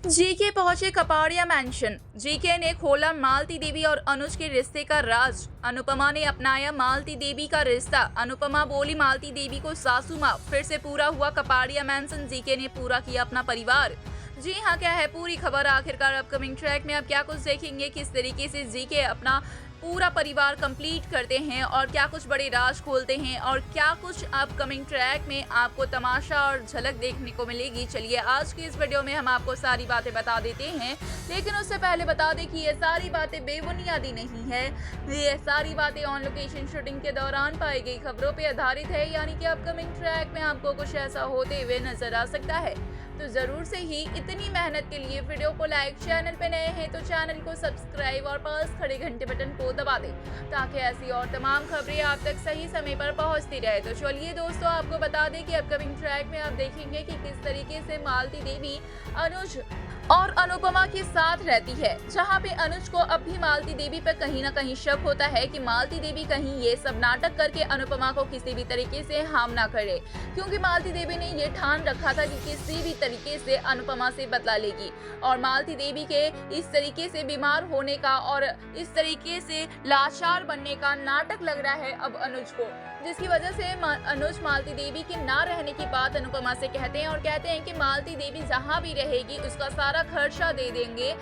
GK पहुंचे Kapadia mention. GK ने खोला मालती देवी और अनुज के रिश्ते का राज। अनुपमा ने अपनाया मालती देवी का रिश्ता। अनुपमा बोली मालती देवी को सासू माँ। फिर से पूरा हुआ कपाड़िया मेंशन। जीके ने पूरा किया अपना परिवार। जी हाँ, क्या है पूरी खबर आखिरकार अपकमिंग ट्रैक में आप क्या कुछ देखेंगे, किस तरीके से जीके अपना पूरा परिवार कंप्लीट करते हैं और क्या कुछ बड़े राज खोलते हैं और क्या कुछ अपकमिंग ट्रैक में आपको तमाशा और झलक देखने को मिलेगी। चलिए आज की इस वीडियो में हम आपको सारी बातें बता देते हैं, लेकिन उससे पहले बता दें कि ये सारी बातें बेबुनियादी नहीं है। ये सारी बातें ऑन लोकेशन शूटिंग के दौरान पाई गई खबरों पर आधारित है, यानी कि अपकमिंग ट्रैक में आपको कुछ ऐसा होते हुए नजर आ सकता है। तो जरूर से ही इतनी मेहनत के लिए वीडियो को लाइक, चैनल पे नए हैं तो चैनल को सब्सक्राइब और पास खड़े घंटे बटन को दबा दें ताकि ऐसी और तमाम खबरें आप तक सही समय पर पहुंचती रहे। तो चलिए दोस्तों, आपको बता दें कि अपकमिंग ट्रैक में आप देखेंगे कि किस तरीके से मालती देवी अनुज और अनुपमा के साथ रहती है, जहां पे अनुज को अब भी मालती देवी पर कहीं ना कहीं शक होता है कि मालती देवी कहीं ये सब नाटक करके अनुपमा को किसी भी तरीके से हार्म ना करे, क्योंकि मालती देवी ने ये ठान रखा था कि किसी भी तरीके से अनुपमा से बदला लेगी। और मालती देवी के इस तरीके से बीमार होने का और इस तरीके से लाचार बनने का नाटक लग रहा है अब अनुज को, जिसकी वजह से अनुज मालती देवी के ना रहने की बात अनुपमा से कहते हैं और कहते हैं कि मालती देवी जहां भी रहेगी उसका सारा खर्चा दे देंगे।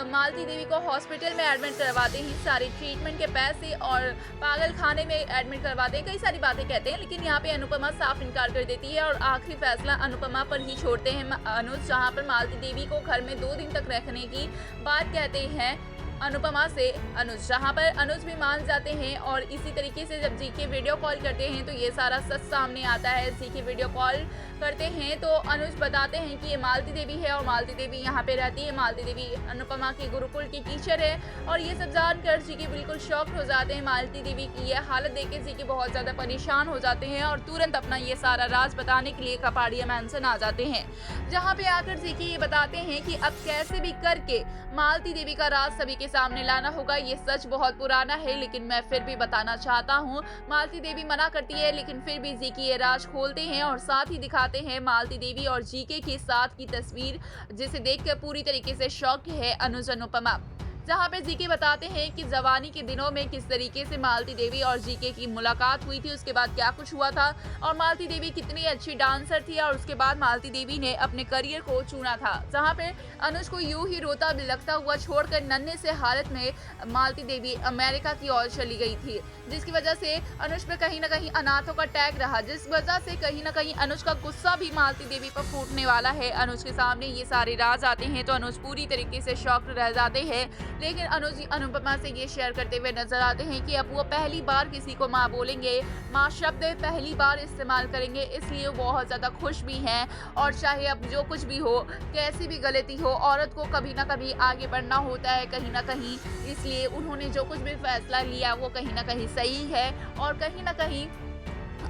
मालती देवी को हॉस्पिटल में एडमिट करवाते हैं, सारे ट्रीटमेंट के पैसे और पागल खाने में एडमिट करवाते हैं, कई सारी बातें कहते हैं, लेकिन यहाँ पे अनुपमा साफ इनकार कर देती है और आखिरी फैसला अनुपमा पर ही छोड़ते हैं अनुज, जहाँ पर मालती देवी को घर में 2 दिन तक रखने की बात कहते हैं अनुपमा से अनुज, जहां पर अनुज भी मान जाते हैं। और इसी तरीके से जब जीके वीडियो कॉल करते हैं तो ये सारा सच सामने आता है। जीके वीडियो कॉल करते हैं तो अनुज बताते हैं कि ये मालती देवी है और मालती देवी यहाँ पे रहती है। मालती देवी अनुपमा की गुरुकुल की टीचर है और ये सब जानकर जीके बिल्कुल शॉक हो जाते हैं। मालती देवी की ये हालत देख के जीके बहुत ज्यादा परेशान हो जाते हैं और तुरंत अपना ये सारा राज बताने के लिए कपाड़िया मेंशन आ जाते हैं, जहाँ पे आकर जीके ये बताते हैं कि अब कैसे भी करके मालती देवी का राज सभी के सामने लाना होगा। ये सच बहुत पुराना है, लेकिन मैं फिर भी बताना चाहता हूँ। मालती देवी मना करती है, लेकिन फिर भी जीके ये राज खोलते हैं और साथ ही दिखाते हैं मालती देवी और जीके के साथ की तस्वीर, जिसे देखकर पूरी तरीके से शॉक है अनुज अनुपमा, जहाँ पे जीके बताते हैं कि जवानी के दिनों में किस तरीके से मालती देवी और जीके की मुलाकात हुई थी, उसके बाद क्या कुछ हुआ था और मालती देवी कितनी अच्छी डांसर थी और उसके बाद मालती देवी ने अपने करियर को चुना था। जहाँ पे अनुज को यूं ही रोता बिलखता हुआ छोड़कर नन्हे से हालत में मालती देवी अमेरिका की ओर चली गई थी, जिसकी वजह से अनुज पे कहीं ना कहीं अनाथों का टैग रहा, जिस वजह से कहीं ना कहीं अनुज का गुस्सा भी मालती देवी पर फूटने वाला है। अनुज के सामने ये सारे राज आते हैं तो अनुज पूरी तरीके से शॉक्ड रह जाते हैं, लेकिन अनुज अनुपमा से ये शेयर करते हुए नजर आते हैं कि अब वो पहली बार किसी को माँ बोलेंगे, माँ शब्द पहली बार इस्तेमाल करेंगे, इसलिए वो बहुत ज़्यादा खुश भी हैं। और चाहे अब जो कुछ भी हो, कैसी भी गलती हो, औरत को कभी ना कभी आगे बढ़ना होता है कहीं ना कहीं, इसलिए उन्होंने जो कुछ भी फैसला लिया वो कहीं ना कहीं सही है। और कहीं ना कहीं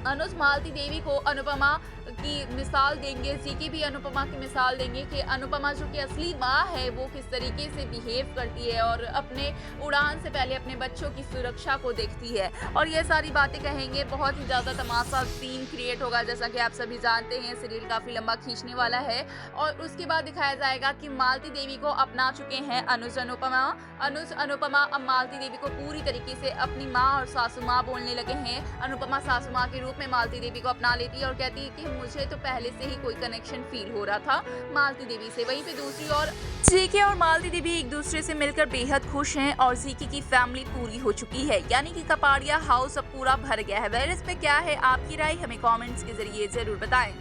अनुज मालती देवी को अनुपमा की मिसाल देंगे, जीके भी अनुपमा की मिसाल देंगे कि अनुपमा जो कि असली माँ है वो किस तरीके से बिहेव करती है और अपने उड़ान से पहले अपने बच्चों की सुरक्षा को देखती है। और ये सारी बातें कहेंगे, बहुत ही ज़्यादा तमाशा सीन क्रिएट होगा, जैसा कि आप सभी जानते हैं सीरियल काफ़ी लंबा खींचने वाला है। और उसके बाद दिखाया जाएगा कि मालती देवी को अपना चुके हैं अनुज अनुपमा अब मालती देवी को पूरी तरीके से अपनी माँ और सासू माँ बोलने लगे हैं। अनुपमा सासू माँ के रूप में मालती देवी को अपना लेती है और कहती है कि मुझे तो पहले से ही कोई कनेक्शन फील हो रहा था मालती देवी से। वहीं पे दूसरी ओर जीके और मालती देवी एक दूसरे से मिलकर बेहद खुश हैं और जीके की फैमिली पूरी हो चुकी है, यानी कि कपाड़िया हाउस अब पूरा भर गया है। वह इस पे क्या है आपकी राय, हमें कमेंट्स के जरिए जरूर बताएं।